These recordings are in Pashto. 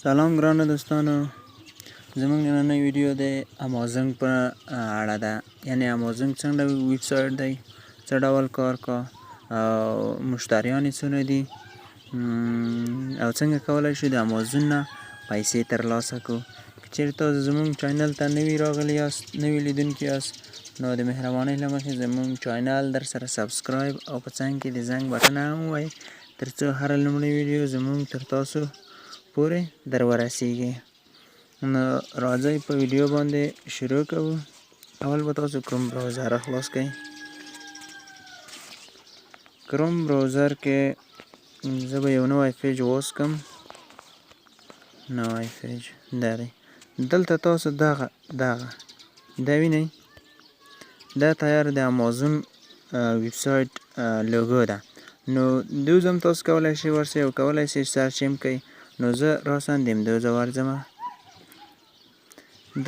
سلام ګرانو دوستانو، زموږ نننۍ ویډیو د امازون په اړه ده. یعنې امازون څنګه ویب سایټ دی، څه ډول کار کا او مشتریان یې څونه دي، او څنګه کولی شو د امازون نه پیسې ترلاسه کړو. که چیرې تاسو زموږ چینل ته نوي راغلي یاست، نوي لیدونکي یاست، نو د مهربانۍ له مخې زموږ چینل در سره سبسکرایب او په څنګ کې د زنګ بټن هم ووهئ، تر څو هره لومړۍ ویډیو زموږ تر تاسو پورې در ورسیږي. نو راځئ په ویډیو باندې شروع کوو. اول به تاسو کروم براوزر خلاص کړئ. کروم براوزر کې زه به یو نوی پیج واسکم. نوی پیج دا دی. دلته تاسو دغه دا وینئ، دا تیار د امازون ویب سایټ لوګو ده. نو دوز هم تاسو کولی شئ ورسئ او کولی شئ سرچ هم کوئ. نو زه راساً د همدوزه ورځمه.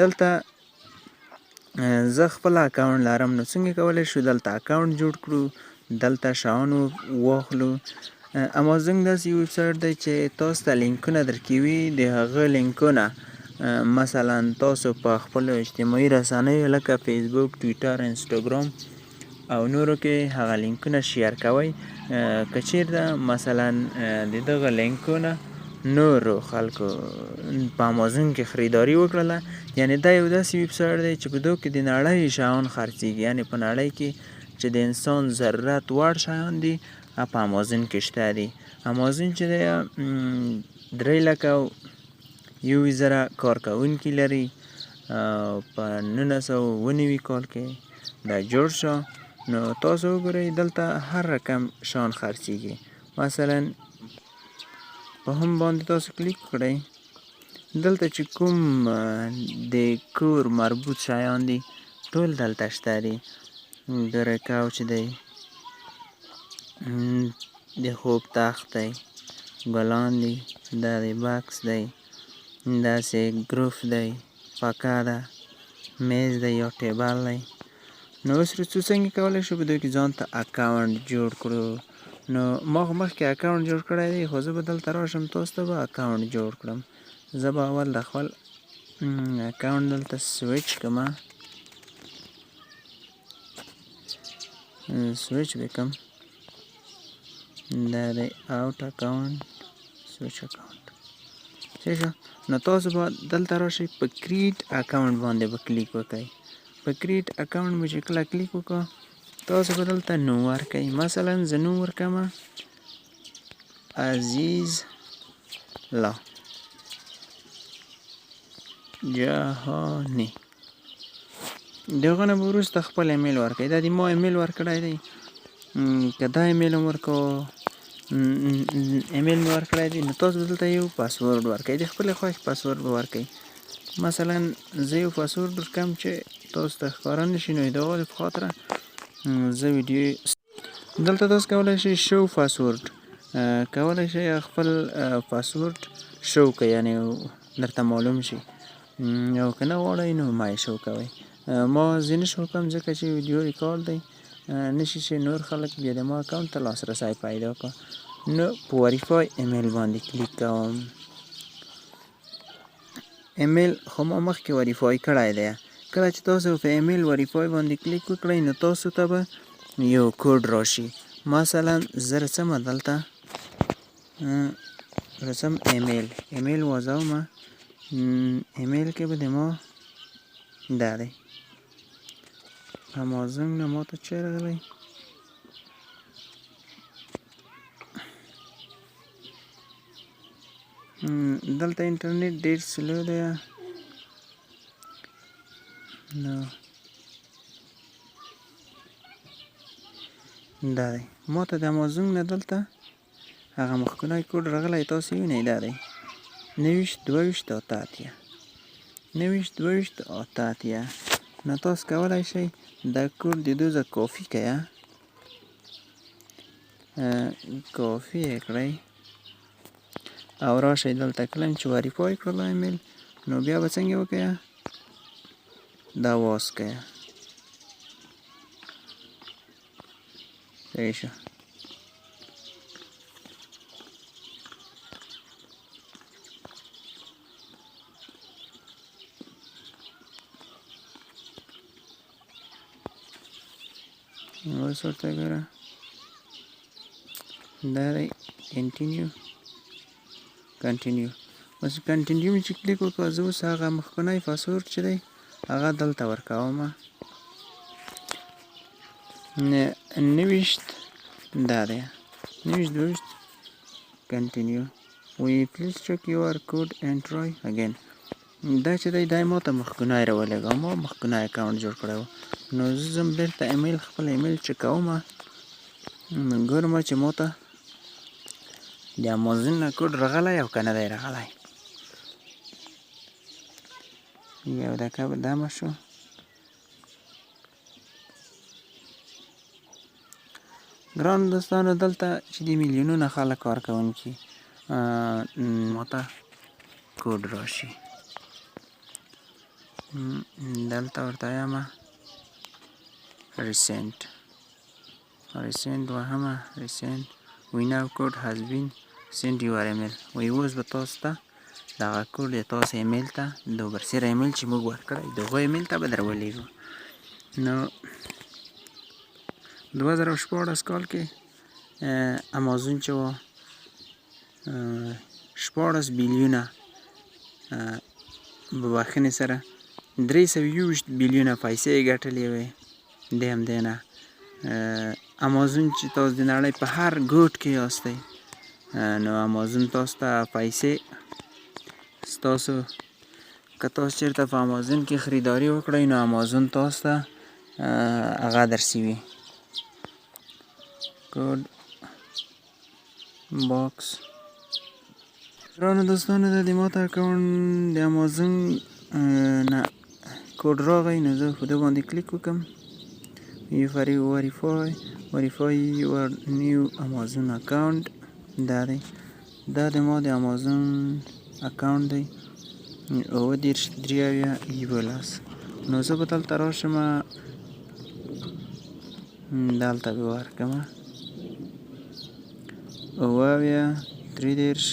دلته زه خپل اکاونټ لرم، نو څنګه کولی شو دلته اکاونټ جوړ کړو، دلته شیان واخلو. امازون داسې ویب سایټ دی چې تاسو ته لینکونه درکوي. د هغه لینکونه مثلا تاسو په خپلو اجتماعي رسنیو لکه فیسبوک، ټویټر، انسټاګرام او نورو کې هغه لینکونه شیر کوئ. که چیرته مثلا د دغه لینکونه نورو خلکو په امازون کې خریداري وکړله، یعنې دا یو داسې ویب سایټ دی چې په دو کې د نړۍ شیان خرڅېږي. یعنې په نړۍ کې چې د انسان ضرورت وړ شیان دي په امازون کې شته دي. امازون چې دی 3,01,000 کارکوونکي لري. په 1999 کال کې دا جوړ شو. نو تاسو وګورئ دلته هر رقم شیان خرڅېږي. مثلا په هم باندې تاسو کلیک کړئ. دلته چې کوم د کور مربوط شیان دي ټول دلته شته دي. ګره کوچ دی، د خوب تخت دی، ګلان دي، دا د بکس دی، داسې ګروف دی، پکه ده، میز دی یا ټیبل دی. نو اوس وروستو څنګه کولی شو په دوی کې ځان ته اکاونټ جوړ کړو. نو ما خو مخکې اکاونټ جوړ کړی دی، خو زه به دلته راشم تاسو ته به اکاونټ جوړ کړم. زه به اول د خپل اکاونټ دلته سویچ کړم، سویچ به کړم. دا دی اوټ اکاونټ، سویچ اکاونټ. څه شو؟ نو تاسو به دلته راشئ، په کریټ اکاونټ باندې به کلیک وکړئ. په کریټ اکاونټ به چې کله کلیک وکړو، تاسو به دلته نوم ورکئ. مثلا زه نوم ورکوم عزیز الله جهانی. د هغه نه به وروسته خپل ایمیل ورکئ. دا د ما ایمیل ورکړی دی. که دا ایمیل هم ایمیل مې ورکړی دی، نو تاسو به دلته یو پاسورډ ورکئ. د خپلې خوښې پاسورډ به ورکئ. مثلا زه یو پاسورډ ورکوم چې تاسو ته ښکاره نه شي، نو د هغه په خاطره زه ویډیو دلته تاسو کولی شئ شو پاسورډ کولی شئ خپل پاسورډ شو کړئ، یعنې درته معلوم شي. او که نه غواړئ نو مه یې شو کوئ. ما ځینې شو کوم ځکه چې ویډیو ریکارډ دی، نشي چې نور خلک بیا د ما اکاونټ ته لاسرسی پیدا کړه. نو په وریفای ایمیل باندې کلیک کوم. ایمیل خو ما مخکې وریفای کړی دی. کله چې تاسو په ایمیل وریفای باندې کلیک وکړئ، نو تاسو ته به یو کوډ راشي. مثلا زه رسم دلته رسم ایمیل وضعوم. ایمیل کې به د ما دا دی. امازون نه ما ته چی راغلی؟ دلته انټرنیټ ډیر سلو دی. نو دا دی. ما ته د امازون نه دلته هغه مخکنی کوډ راغلی، تاسو وینئ دا دی 902288 902288. نو تاسو کولی شئ دا کوډ د دوزه کافي کړئ، کافي یې کړئ او راشئ دلته. کله چې وریفای کړله ایمیل، نو بیا به څنګه وکړئ؟ دا واس کړئ. صحیح شو. اوس ورته ګوره دا دی کنټینیو. اوس کنټینیو مې چې کلیک وکړه زه اوس هغه مخکنی پاسورډ چې دی هغه دلته ورکومه. 29 دا دی 29 کنټینیو. وی پلیز چک یور کوډ اینډ ټرای اگین. دا چې دی دا ما ته مخکنی راولېږه، ما مخکنی اکاونټ جوړ کړی و. نو زه ځم بېرته ایمیل خپل ایمیل چک کومه، ګورمه چې ما ته د امازون نه کوډ راغلی او که نه دی راغلی. یو دقیقه به دمه شو. ګرانو دوستانو دلته چې د میلیونونه خلک کار کوونکي ما ته کوډ راشي، دلته ورته ویمه ریسنټ وهمه ریسنټ وی ناو کوډ هاز بین سینډ یور ایمیل. وی اوس به تاسو ته دغه کوډ د تاسو ایمیل ته د برسېره ایمیل چې موږ ورکړی د هغو ایمیل ته به در ولېږو. نو 2014 کال کې امازون چې و 14 بیلیونه په بخښنې سره 320 بیلیونه پیسې یې ګټلې وې. د همدې نه امازون چې تاسو د نړۍ په هر ګوټ کې یاستئ نو امازون تاسو ته پیسې ستاسو که تاسو چېرته په امازون کې خریداري وکړئ نو امازون تاسو ته هغه درسوي کوډ باکس. ګرانو دوستانو دا د ماته اکاونټ د امازون نه کوډ راغی، نو زه په دې باندې کلیک وکړم. verify your new Amazon account. دا د ما د امازون اکاونټ دی 29 نو زه به دلته راشمه، دلته به ورکړمه 33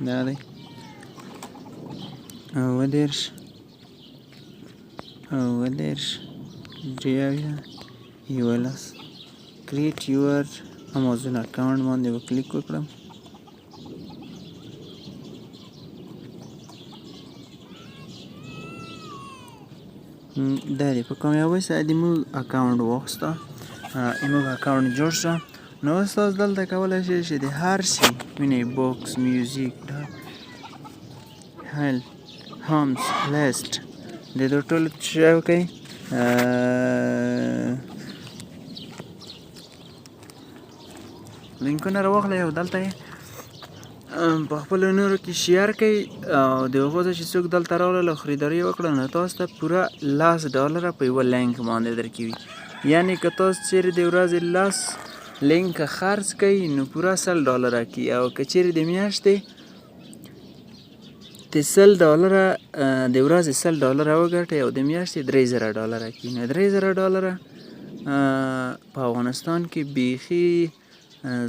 دا دی 11 create your Amazon account باندې به کلیک وکړم. دا دی په کامیابۍ سره د موږ اکاونټ واخیسته، موږ اکاونټ جوړ شو. نو اوس تاسو دلته کولی شئ چې د هر شي وینئ بوکس، میوزیک، هیلث، هومز، لیسټ د دې ټولو شی وکئ لینکونه راواخلئ او دلته یې په خپلو نورو کې شیر کړئ او د هغو څه چې څوک دلته راغلل او خریداري یې وکړه نو تاسو ته پوره $10 په یوه لینک باندې درکوي. یعنې که تاسو چیرې د ورځې 10 لینک خرڅ کړئ نو پوره $100 کي، او که چیرې د میاشتې د $100 د ورځې $100 وګټئ او د میاشتې $3000 کي، نو $3000 په افغانستان کې بیخي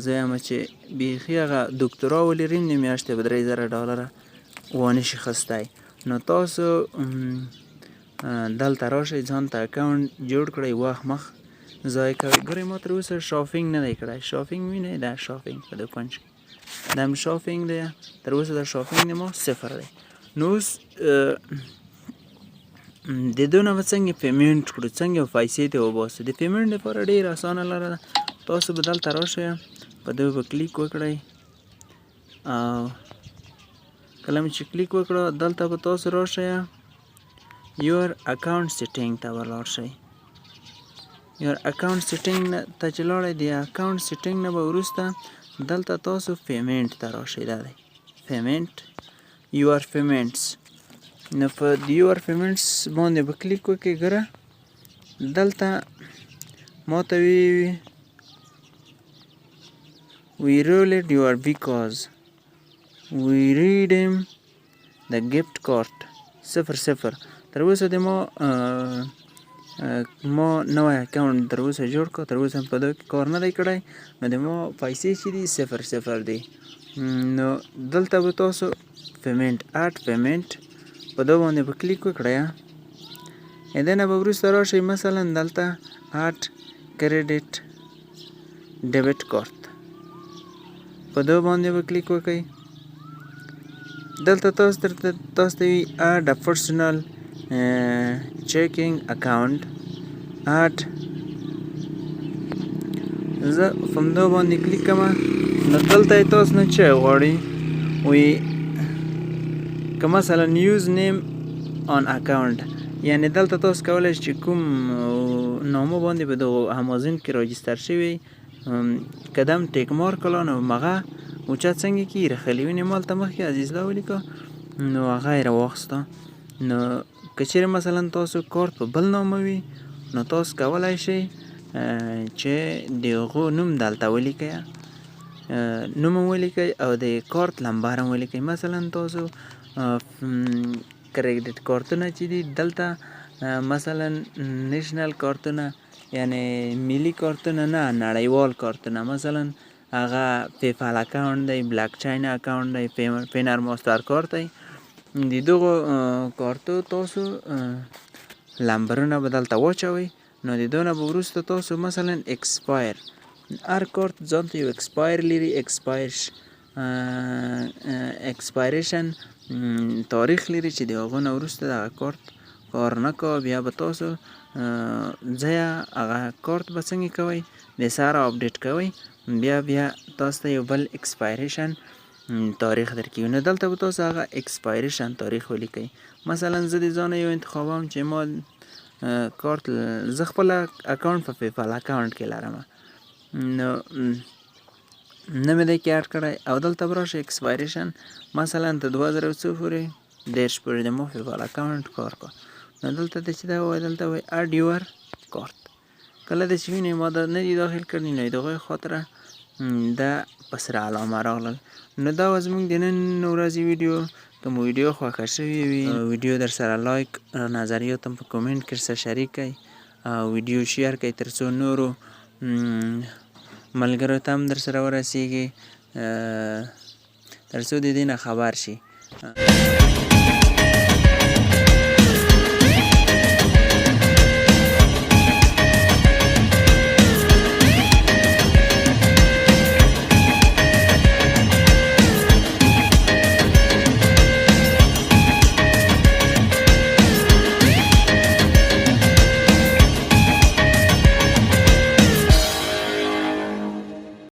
زه یم چې بیخي هغه دکترا ولري د میاشتې به $3000 وانه شي خستی. نو تاسو دلته راشئ ځان ته اکاونټ جوړ کړئ، وخت مخ ضایع کوئ. ګورئ ما تر اوسه شاپینګ نه دی کړی، شاپینګ وینئ دا شاپینګ په دوکان کې دا هم شاپینګ دی، تر اوسه دا شاپینګ د ما 0 دی. نو اوس د دو نه به څنګه پیمنټ کړو، څنګه به پیسې ته وباسو. د پیمنټ لپاره ډېره اسانه لاره ده، تاسو به دلته راشئ په دې به کلیک وکړئ او کله مې چې کلیک وکړه دلته به تاسو راشئ یور اکاونټ سیټینګ ته به لاړ شئ. یور اکاونټ سیټینګ ته چې لاړئ د اکاونټ سیټینګ نه به وروسته دلته تاسو پیمنټ ته راشئ. دا دی پیمنټ یور پیمنټس. نو په یور پیمنټس باندې به کلیک وکړئ. ګوره دلته ما ته وی we rolled your because we redeem the gift card 00. تر اوسه د ما نوی اکاونټ تر اوسه جوړ کړ، تر اوسه په دغه کې کار نه دی کړی، نو د ما پیسې چې دي 00 دی. نو دلته به تاسو پیمنټ اډ پیمنټ په دې باندې به کلیک وکړئ. دنه به وروسته راشئ مثلا دلته اډ کریډټ ډیبټ کارت په دې باندې به کلیک وکړئ. دلته تاسو ته وي اډ ا پرسنل چیکینګ اکاونټ اډ. زه په همدې باندې کلیک کوم. نو دلته تاسو نه څه غواړئ وي که مثلا یوز نیم آن اکاونټ، یعنی دلته تاسو کولی شئ چې کوم نامه باندې به د امازون کې راجستر شوی قدم ټیک مارک کړه نو هغه اوچت څنګه کې راخلي وینې مالته مخکې عزیز الله ولیکه نو هغه یې راواخیسته. نو که چیرې مثلا تاسو کارت په بل نامه وي نو تاسو کولی شئ چې د هغو نوم دلته ولیکئ، نوم ولیکئ او د کارت نمبر هم ولیکئ. مثلا تاسو کریډټ کارتونه چې دي دلته مثلا نیشنل کارتونه یعنی ملي کارتونه نه نړیوال کارتونه، مثلا هغه پیپل اکاونټ دی، بلاک چین اکاونټ دی، پینر ماستر کارت دی. د دغو کارتو تاسو نمبرونه به دلته واچوئ. نو د دونه به وروسته تاسو مثلا اکسپایر، هر کارت ځانته یو اکسپایر لري، اکسپایریشن تاریخ لري چې د هغو نه وروسته دغه کارت کار نه کوه. بیا به تاسو ځایه هغه کارت به څنګه کوئ د سره اپډیټ کوئ، بیا تاسو ته یو بل اکسپایریشن تاریخ درکوي. نو دلته به تاسو هغه اکسپایریشن تاریخ ولیکئ. مثلا زه د ځانه یو انتخابوم چې ما کارت زه خپل اکاونټ په پیپل اکاونټ کې لرم، نو نه مې دی کې اډ کړی او دلته به راشئ اکسپایریشن مثلا ته 2004 پورې 10 پورې د ما پیپل اکاونټ کار کو. نو دلته ته چې دا وایي دلته وایي اډ یور کارت. کله د چې وینئ ما دا نه دي داخل کړي نو د هغوی خاطره دا په سره علامه راغلل. نو دا وه زموږ د نن ورځې ویډیو. که مو ویډیو خوښه شوې وي ویډیو در سره لایک، نظریات هم په کومنټ کې سره شریک کړئ او ویډیو شیر کړئ تر څو نورو ملګرو ته هم در سره ورسیږي، تر څو د دې نه خبر شي.